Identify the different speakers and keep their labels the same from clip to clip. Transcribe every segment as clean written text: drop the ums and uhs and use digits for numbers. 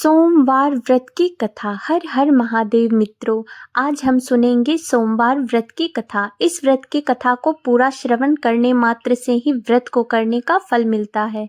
Speaker 1: सोमवार व्रत की कथा। हर हर महादेव मित्रों, आज हम सुनेंगे सोमवार व्रत की कथा। इस व्रत की कथा को पूरा श्रवण करने मात्र से ही व्रत को करने का फल मिलता है,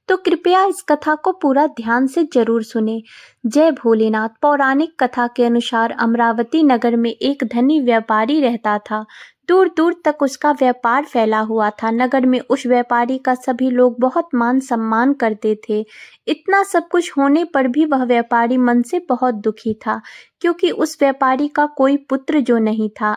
Speaker 1: तो कृपया इस कथा को पूरा ध्यान से जरूर सुने। जय भोलेनाथ। पौराणिक कथा के अनुसार अमरावती नगर में एक धनी व्यापारी रहता था। दूर दूर तक उसका व्यापार फैला हुआ था। नगर में उस व्यापारी का सभी लोग बहुत मान सम्मान करते थे। इतना सब कुछ होने पर भी वह व्यापारी मन से बहुत दुखी था, क्योंकि उस व्यापारी का कोई पुत्र जो नहीं था।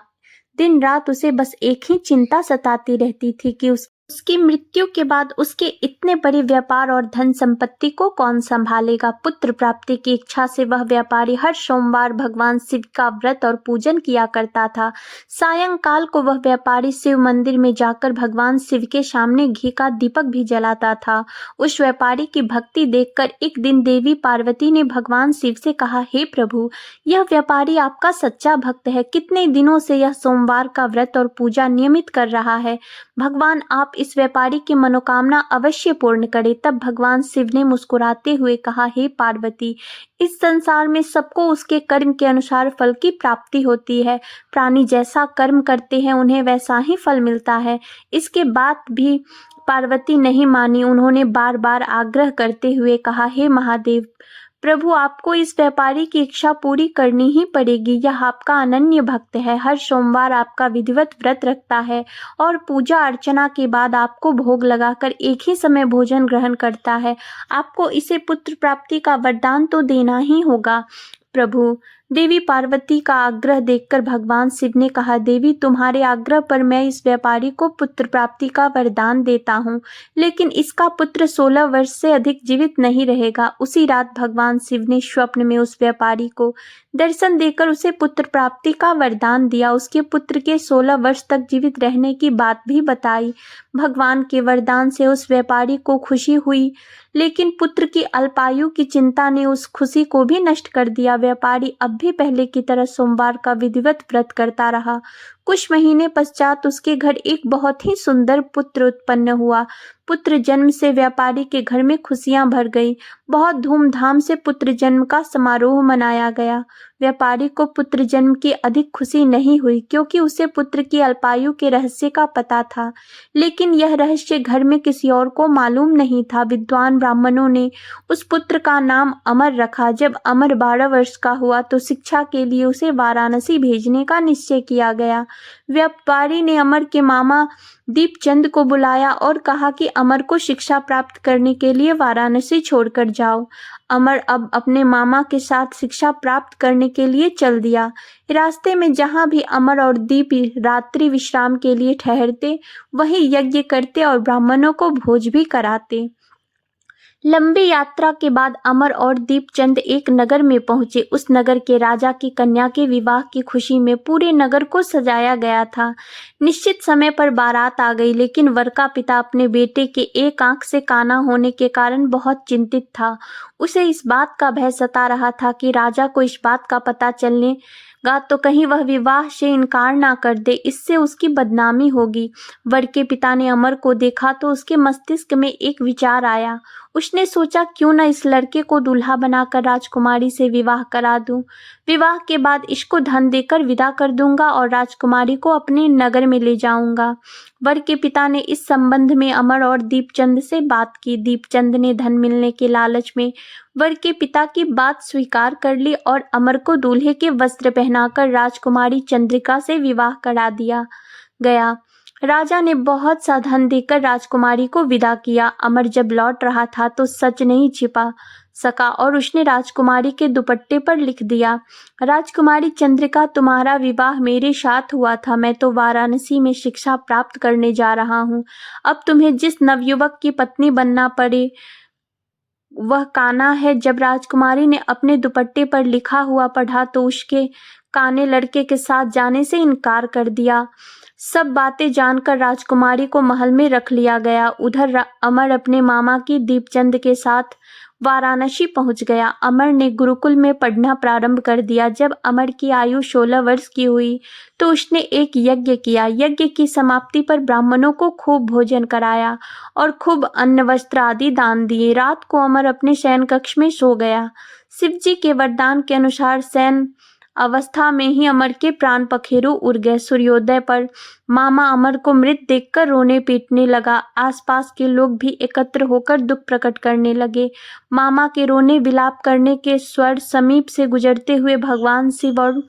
Speaker 1: दिन रात उसे बस एक ही चिंता सताती रहती थी कि उसकी मृत्यु के बाद उसके इतने बड़े व्यापार और धन संपत्ति को कौन संभालेगा। पुत्र प्राप्ति की इच्छा से वह व्यापारी हर सोमवार भगवान शिव का व्रत और पूजन किया करता था। सायंकाल को वह व्यापारी शिव मंदिर में जाकर भगवान शिव के सामने घी का दीपक भी जलाता था। उस व्यापारी की भक्ति देखकर एक दिन देवी पार्वती ने भगवान शिव से कहा, हे प्रभु, यह व्यापारी आपका सच्चा भक्त है। कितने दिनों से यह सोमवार का व्रत और पूजा नियमित कर रहा है। भगवान आप इस व्यापारी की मनोकामना अवश्य पूर्ण करें। तब भगवान शिव ने मुस्कुराते हुए कहा, हे पार्वती, इस संसार में सबको उसके कर्म के अनुसार फल की प्राप्ति होती है। प्राणी जैसा कर्म करते हैं उन्हें वैसा ही फल मिलता है। इसके बाद भी पार्वती नहीं मानी। उन्होंने बार बार आग्रह करते हुए कहा, हे महादेव प्रभु, आपको इस व्यापारी की इच्छा पूरी करनी ही पड़ेगी। यह आपका अनन्य भक्त है। हर सोमवार आपका विधिवत व्रत रखता है और पूजा अर्चना के बाद आपको भोग लगाकर एक ही समय भोजन ग्रहण करता है। आपको इसे पुत्र प्राप्ति का वरदान तो देना ही होगा। प्रभु, देवी पार्वती का आग्रह देखकर भगवान शिव ने कहा, देवी, तुम्हारे आग्रह पर मैं इस व्यापारी को पुत्र प्राप्ति का वरदान देता हूँ, लेकिन इसका पुत्र 16 वर्ष से अधिक जीवित नहीं रहेगा। उसी रात भगवान शिव ने स्वप्न में उस व्यापारी को दर्शन देकर उसे पुत्र प्राप्ति का वरदान दिया। उसके पुत्र के 16 वर्ष तक जीवित रहने की बात भी बताई। भगवान के वरदान से उस व्यापारी को खुशी हुई, लेकिन पुत्र की अल्पायु की चिंता ने उस खुशी को भी नष्ट कर दिया। व्यापारी अब भी पहले की तरह सोमवार का विधिवत व्रत करता रहा। कुछ महीने पश्चात उसके घर एक बहुत ही सुंदर पुत्र उत्पन्न हुआ। पुत्र जन्म से व्यापारी के घर में खुशियां भर गई। बहुत धूमधाम से पुत्र जन्म का समारोह मनाया गया। व्यापारी को पुत्र जन्म की अधिक खुशी नहीं हुई, क्योंकि उसे पुत्र की अल्पायु के रहस्य का पता था, लेकिन यह रहस्य घर में किसी और को मालूम नहीं था। विद्वान ब्राह्मणों ने उस पुत्र का नाम अमर रखा। जब अमर 12 वर्ष का हुआ तो शिक्षा के लिए उसे वाराणसी भेजने का निश्चय किया गया। व्यापारी ने अमर के मामा दीपचंद को बुलाया और कहा कि अमर को शिक्षा प्राप्त करने के लिए वाराणसी छोड़कर जाओ। अमर अब अपने मामा के साथ शिक्षा प्राप्त करने के लिए चल दिया। रास्ते में जहाँ भी अमर और दीप रात्रि विश्राम के लिए ठहरते, वहीं यज्ञ करते और ब्राह्मणों को भोज भी कराते। लंबी यात्रा के बाद अमर और दीपचंद एक नगर में पहुंचे। उस नगर के राजा की कन्या के विवाह की खुशी में पूरे नगर को सजाया गया था। निश्चित समय पर बारात आ गई, लेकिन वर का पिता अपने बेटे के एक आंख से काना होने के कारण बहुत चिंतित था। उसे इस बात का भय सता रहा था कि राजा को इस बात का पता चलने तो कहीं वह विवाह से इनकार ना कर दे, इससे उसकी बदनामी होगी। वर के पिता ने अमर को देखा तो उसके मस्तिष्क में एक विचार आया। उसने सोचा, क्यों न इस लड़के को दूल्हा बनाकर राजकुमारी से विवाह करा दूं। विवाह के बाद इसको धन देकर विदा कर दूंगा और राजकुमारी को अपने नगर में ले जाऊंगा। वर के पिता ने इस संबंध में अमर और दीपचंद से बात की। दीपचंद ने धन मिलने के लालच में वर के पिता की बात स्वीकार कर ली और अमर को दूल्हे के वस्त्र पहनाकर राजकुमारी चंद्रिका से विवाह करा दिया गया। राजा ने बहुत सा धन देकर राजकुमारी को विदा किया। अमर जब लौट रहा था तो सच नहीं छिपा सका और उसने राजकुमारी के दुपट्टे पर लिख दिया, राजकुमारी चंद्रिका, तुम्हारा विवाह मेरे साथ हुआ था। मैं तो वाराणसी में शिक्षा प्राप्त करने जा रहा हूँ। अब तुम्हें जिस नवयुवक की पत्नी बनना पड़े वह काना है। जब राजकुमारी ने अपने दुपट्टे पर लिखा हुआ पढ़ा तो उसके काने लड़के के साथ जाने से इनकार कर दिया। सब बातें जानकर राजकुमारी को महल में रख लिया गया। उधर अमर अपने मामा की दीपचंद के साथ वाराणसी पहुंच गया। अमर ने गुरुकुल में पढ़ना प्रारंभ कर दिया। जब अमर की आयु 16 वर्ष की हुई तो उसने एक यज्ञ किया। यज्ञ की समाप्ति पर ब्राह्मणों को खूब भोजन कराया और खूब अन्न वस्त्र आदि दान दिए। रात को अमर अपने शयन कक्ष में सो गया। शिव जी के वरदान के अनुसार शयन अवस्था में ही अमर के प्राण पखेरु उड़ गए। सूर्योदय पर मामा अमर को मृत देखकर रोने पीटने लगा। आसपास के लोग भी एकत्र होकर दुख प्रकट करने लगे। मामा के रोने विलाप करने के स्वर समीप से गुजरते हुए भगवान शिव और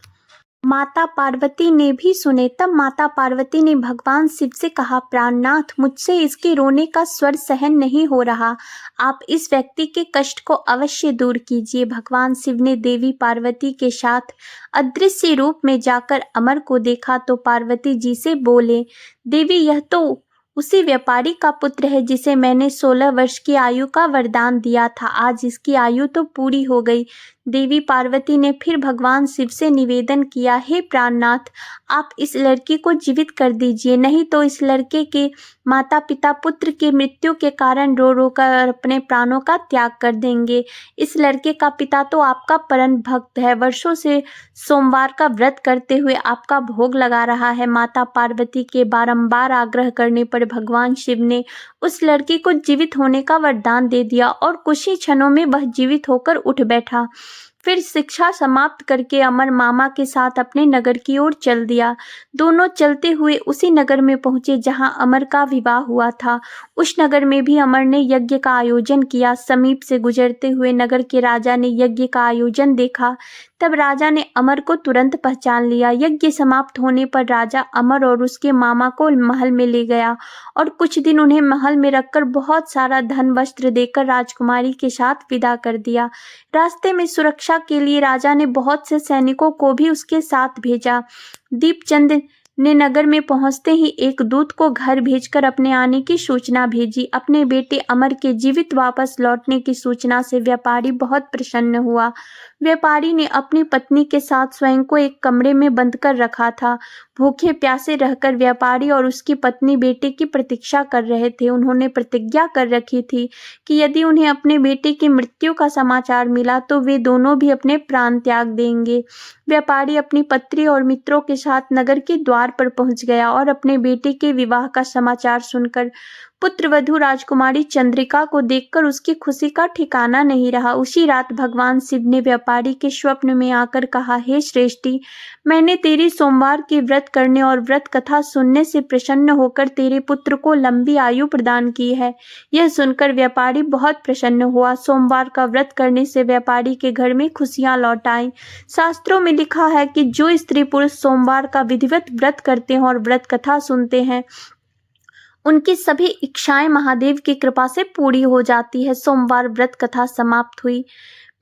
Speaker 1: माता पार्वती ने भी सुने। तब माता पार्वती ने भगवान शिव से कहा, प्राणनाथ, मुझसे इसके रोने का स्वर सहन नहीं हो रहा। आप इस व्यक्ति के कष्ट को अवश्य दूर कीजिए। भगवान शिव ने देवी पार्वती के साथ अदृश्य रूप में जाकर अमर को देखा तो पार्वती जी से बोले, देवी, यह तो उसी व्यापारी का पुत्र है जिसे मैंने 16 वर्ष की आयु का वरदान दिया था। आज इसकी आयु तो पूरी हो गई। देवी पार्वती ने फिर भगवान शिव से निवेदन किया, हे प्राणनाथ, आप इस लड़की को जीवित कर दीजिए, नहीं तो इस लड़के के माता पिता पुत्र की मृत्यु के कारण रो रो कर अपने प्राणों का त्याग कर देंगे। इस लड़के का पिता तो आपका परम भक्त है, वर्षों से सोमवार का व्रत करते हुए आपका भोग लगा रहा है। माता पार्वती के बारंबार आग्रह करने पर भगवान शिव ने उस लड़की को जीवित होने का वरदान दे दिया और कुछ ही क्षणों में वह जीवित होकर उठ बैठा। फिर शिक्षा समाप्त करके अमर मामा के साथ अपने नगर की ओर चल दिया। दोनों चलते हुए उसी नगर में पहुंचे जहां अमर का विवाह हुआ था। उस नगर में भी अमर ने यज्ञ का आयोजन किया। समीप से गुजरते हुए नगर के राजा ने यज्ञ का आयोजन देखा। तब राजा ने अमर को तुरंत पहचान लिया। यज्ञ समाप्त होने पर राजा अमर और उसके मामा को महल में ले गया और कुछ दिन उन्हें महल में रखकर बहुत सारा धन वस्त्र देकर राजकुमारी के साथ विदा कर दिया। रास्ते में सुरक्षा के लिए राजा ने बहुत से सैनिकों को भी उसके साथ भेजा। दीपचंद ने नगर में पहुंचते ही एक दूत को घर भेजकर अपने आने की सूचना भेजी। अपने बेटे अमर के जीवित वापस लौटने की सूचना से व्यापारी बहुत प्रसन्न हुआ। व्यापारी ने अपनी पत्नी के साथ स्वयं को एक कमरे में बंद कर रखा था। भूखे प्यासे रहकर व्यापारी और उसकी पत्नी बेटे की प्रतीक्षा कर रहे थे। उन्होंने प्रतिज्ञा कर रखी थी कि यदि उन्हें अपने बेटे की मृत्यु का समाचार मिला तो वे दोनों भी अपने प्राण त्याग देंगे। व्यापारी अपनी पत्नी और मित्रों के साथ नगर के द्वार पर पहुंच गया और अपने बेटे के विवाह का समाचार सुनकर पुत्रवधू राजकुमारी चंद्रिका को देखकर उसकी खुशी का ठिकाना नहीं रहा। उसी रात भगवान शिव ने व्यापारी के स्वप्न में आकर कहा, हे श्रेष्ठी, मैंने तेरी सोमवार की व्रत करने और व्रत कथा सुनने से प्रसन्न होकर तेरे पुत्र को लंबी आयु प्रदान की है। यह सुनकर व्यापारी बहुत प्रसन्न हुआ। सोमवार का व्रत करने से व्यापारी के घर में खुशियां लौट आईं। शास्त्रों में लिखा है कि जो स्त्री पुरुष सोमवार का विधिवत व्रत करते हैं और व्रत कथा सुनते हैं, उनकी सभी इच्छाएं महादेव की कृपा से पूरी हो जाती है। सोमवार व्रत कथा समाप्त हुई।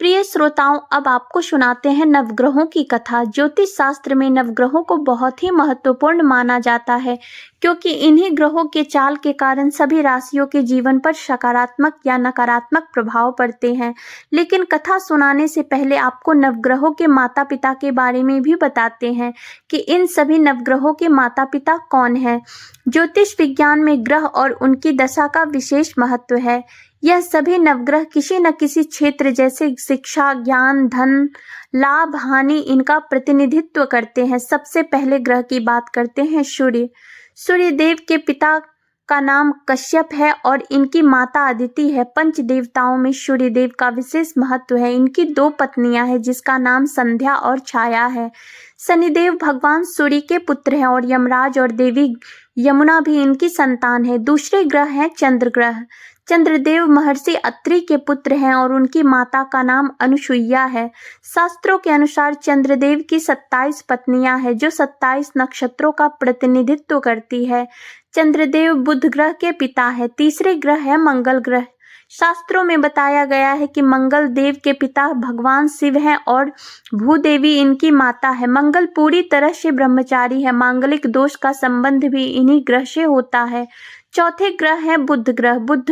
Speaker 1: प्रिय श्रोताओं, अब आपको सुनाते हैं नवग्रहों की कथा। ज्योतिष शास्त्र में नवग्रहों को बहुत ही महत्वपूर्ण माना जाता है, क्योंकि इन्हीं ग्रहों के चाल के कारण सभी राशियों के जीवन पर सकारात्मक या नकारात्मक प्रभाव पड़ते हैं। लेकिन कथा सुनाने से पहले आपको नवग्रहों के माता पिता के बारे में भी बताते हैं कि इन सभी नवग्रहों के माता पिता कौन हैं। ज्योतिष विज्ञान में ग्रह और उनकी दशा का विशेष महत्व है। यह सभी नवग्रह किसी न किसी क्षेत्र जैसे शिक्षा, ज्ञान, धन, लाभ, हानि इनका प्रतिनिधित्व करते हैं। सबसे पहले ग्रह की बात करते हैं सूर्य। सूर्य देव के पिता का नाम कश्यप है और इनकी माता अदिति है। पंच देवताओं में सूर्य देव का विशेष महत्व है। इनकी 2 पत्नियां हैं जिसका नाम संध्या और छाया है। शनिदेव भगवान सूर्य के पुत्र हैं और यमराज और देवी यमुना भी इनकी संतान है। दूसरे ग्रह हैं चंद्र ग्रह। चंद्रदेव महर्षि अत्रि के पुत्र हैं और उनकी माता का नाम अनुसुईया है। शास्त्रों के अनुसार चंद्रदेव की 27 पत्नियां हैं जो 27 नक्षत्रों का प्रतिनिधित्व करती है। चंद्रदेव बुध ग्रह के पिता है। तीसरे ग्रह है मंगल ग्रह। शास्त्रों में बताया गया है कि मंगल देव के पिता भगवान शिव हैं और भूदेवी इनकी माता है। मंगल पूरी तरह से ब्रह्मचारी है। मांगलिक दोष का संबंध भी इन्हीं ग्रह से होता है। चौथे ग्रह है बुध ग्रह। बुध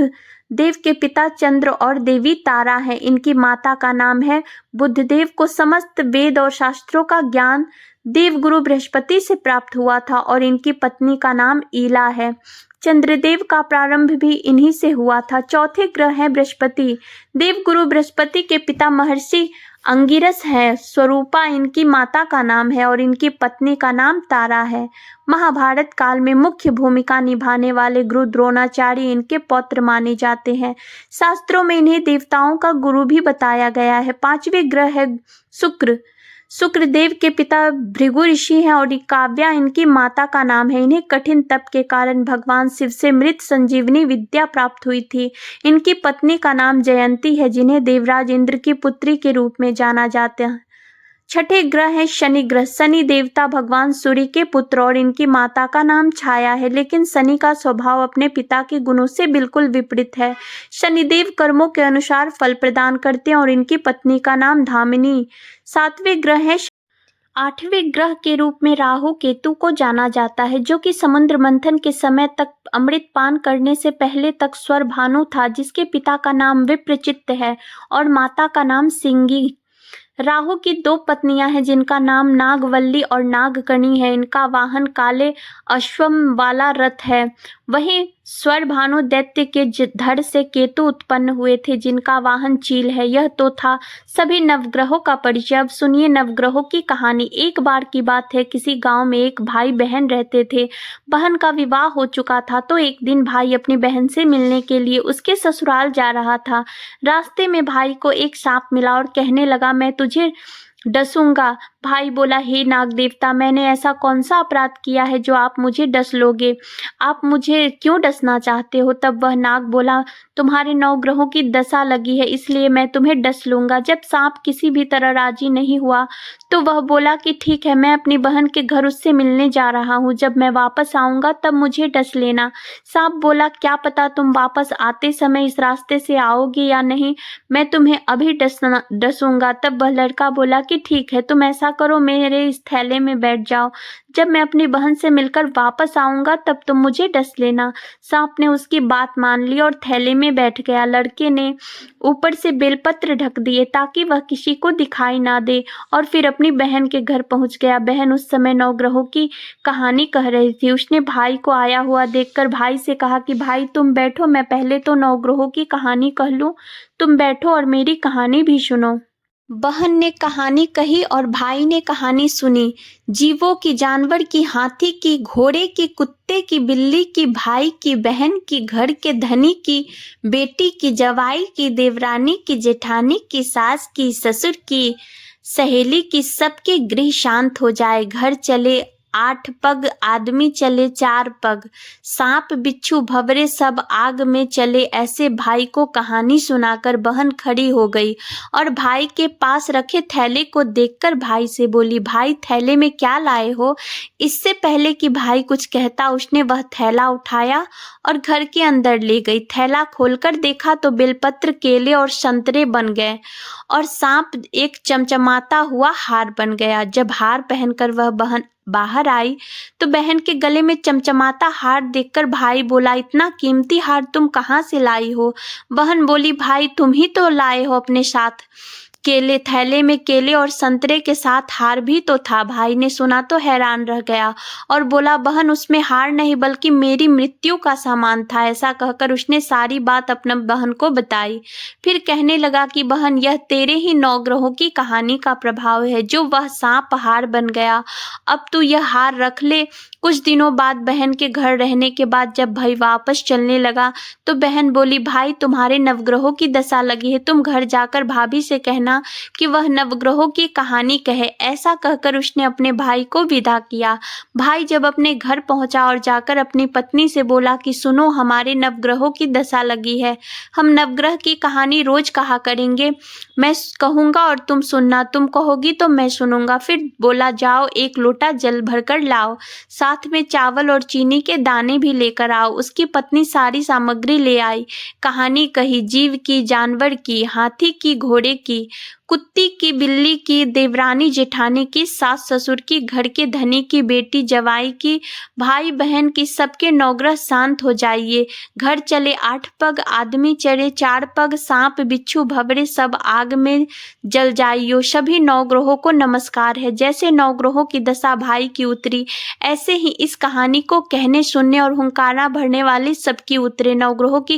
Speaker 1: देव के पिता चंद्र और देवी तारा है। इनकी माता का नाम है। बुधदेव को समस्त वेद और शास्त्रों का ज्ञान देवगुरु बृहस्पति से प्राप्त हुआ था और इनकी पत्नी का नाम ईला है। चंद्रदेव का प्रारंभ भी इन्हीं से हुआ था। चौथे ग्रह है बृहस्पति। देवगुरु बृहस्पति के पिता महर्षि अंगिरस है। स्वरूपा इनकी माता का नाम है और इनकी पत्नी का नाम तारा है। महाभारत काल में मुख्य भूमिका निभाने वाले गुरु द्रोणाचार्य इनके पौत्र माने जाते हैं। शास्त्रों में इन्हें देवताओं का गुरु भी बताया गया है। पांचवें ग्रह है शुक्र। शुक्रदेव के पिता भृगु ऋषि हैं और काव्या इनकी माता का नाम है। इन्हें कठिन तप के कारण भगवान शिव से मृत संजीवनी विद्या प्राप्त हुई थी। इनकी पत्नी का नाम जयंती है, जिन्हें देवराज इंद्र की पुत्री के रूप में जाना जाता है। छठे ग्रह है शनि ग्रह। शनि देवता भगवान सूर्य के पुत्र और इनकी माता का नाम छाया है, लेकिन शनि का स्वभाव अपने पिता के गुणों से बिल्कुल विपरीत है। शनिदेव कर्मों के अनुसार फल प्रदान करते हैं और इनकी पत्नी का नाम धामिनी। सातवें ग्रह है आठवें ग्रह के रूप में राहु केतु को जाना जाता है, जो कि समुद्र मंथन के समय तक अमृत पान करने से पहले तक स्वर भानु था, जिसके पिता का नाम विप्रचित्त है और माता का नाम सिंगी। राहु की दो पत्नियां हैं, जिनका नाम नागवल्ली और नागकर्णी है। इनका वाहन काले अश्वम वाला रथ है। वहीं स्वर भानु दैत्य के धड़ से केतु उत्पन्न हुए थे, जिनका वाहन चील है। यह तो था सभी नवग्रहों का परिचय। अब सुनिए नवग्रहों की कहानी। एक बार की बात है, किसी गांव में एक भाई बहन रहते थे। बहन का विवाह हो चुका था, तो एक दिन भाई अपनी बहन से मिलने के लिए उसके ससुराल जा रहा था। रास्ते में भाई को एक सांप मिला और कहने लगा, मैं तुझे डसूंगा। भाई बोला, हे नाग देवता, मैंने ऐसा कौन सा अपराध किया है जो आप मुझे डस लोगे? आप मुझे क्यों डसना चाहते हो? तब वह नाग बोला, तुम्हारे 9 ग्रहों की दशा लगी है, इसलिए मैं तुम्हें डस लूंगा। जब सांप किसी भी तरह राजी नहीं हुआ तो वह बोला कि ठीक है, मैं अपनी बहन के घर उससे मिलने जा रहा हूँ। जब मैं वापस आऊंगा तब मुझे डस लेना। सांप बोला, क्या पता तुम वापस आते समय इस रास्ते से आओगे या नहीं, मैं तुम्हें अभी डसूंगा। तब वह लड़का बोला कि ठीक है, तुम ऐसा करो, मेरे इस थैले में बैठ जाओ। जब मैं अपनी बहन से मिलकर वापस आऊंगा तब तुम मुझे डस लेना। सांप ने उसकी बात मान ली और थैले में बैठ गया। लड़के ने ऊपर से बेलपत्र ढक दिए ताकि वह किसी को दिखाई ना दे और फिर अपनी बहन के घर पहुंच गया। बहन उस समय 9 ग्रहों की कहानी कह रही थी। उसने भाई को आया हुआ देखकर भाई से कहा कि भाई तुम बैठो, मैं पहले तो 9 ग्रहों की कहानी कह लूं। तुम बैठो और मेरी कहानी भी सुनो। बहन ने कहानी कही और भाई ने कहानी सुनी। जीवों की, जानवर की, हाथी की, घोड़े की, कुत्ते की, बिल्ली की, भाई की, बहन की, घर के धनी की, बेटी की, जवाई की, देवरानी की, जेठानी की, सास की, ससुर की, सहेली की, सबके गृह शांत हो जाए। घर चले 8 पग, आदमी चले 4 पग, सांप बिच्छू भंवरे सब आग में चले। ऐसे भाई को कहानी सुनाकर बहन खड़ी हो गई और भाई के पास रखे थैले को देखकर भाई से बोली, भाई थैले में क्या लाए हो? इससे पहले कि भाई कुछ कहता, उसने वह थैला उठाया और घर के अंदर ले गई। थैला खोलकर देखा तो बेलपत्र, केले और संतरे बन गए और सांप एक चमचमाता हुआ हार बन गया। जब हार पहनकर वह बहन बाहर आई तो बहन के गले में चमचमाता हार देखकर भाई बोला, इतना कीमती हार तुम कहाँ से लाई हो? बहन बोली, भाई तुम ही तो लाए हो अपने साथ। केले, थैले में केले और संतरे के साथ हार भी तो था। भाई ने सुना तो हैरान रह गया और बोला, बहन उसमें हार नहीं बल्कि मेरी मृत्यु का सामान था। ऐसा कहकर उसने सारी बात अपने बहन को बताई। फिर कहने लगा कि बहन, यह तेरे ही 9 ग्रहों की कहानी का प्रभाव है जो वह सांप हार बन गया। अब तू यह हार रख ले। कुछ दिनों बाद बहन के घर रहने के बाद जब भाई वापस चलने लगा तो बहन बोली, भाई तुम्हारे नवग्रहों की दशा लगी है, तुम घर जाकर भाभी से कहना कि वह नवग्रहों की कहानी कहे। ऐसा कहकर उसने अपने भाई को विदा किया। भाई जब अपने घर पहुंचा और जाकर अपनी पत्नी से बोला कि सुनो, हमारे नवग्रहों की दशा लगी है, हम नवग्रह की कहानी रोज कहा करेंगे। मैं कहूँगा और तुम सुनना, तुम कहोगी तो मैं सुनूंगा। फिर बोला, जाओ 1 लोटा जल भरकर लाओ, साथ में चावल और चीनी के दाने भी लेकर आओ। उसकी पत्नी सारी सामग्री ले आई। कहानी कही, जीव की, जानवर की, हाथी की, घोड़े की, कुत्ती की, बिल्ली की, देवरानी जेठानी की, सास ससुर की, घर के धनी की, बेटी जवाई की, भाई बहन की, सबके नौग्रह शांत हो जाइए। घर चले 8 पग, आदमी चले 4 पग, सांप बिच्छू भंवरे सब आग में जल जाइयो। सभी नवग्रहों को नमस्कार है। जैसे नवग्रहों की दशा भाई की उतरी, ऐसे ही इस कहानी को कहने, सुनने और हुंकारा भरने वाले सबकी उतरे। नवग्रहों की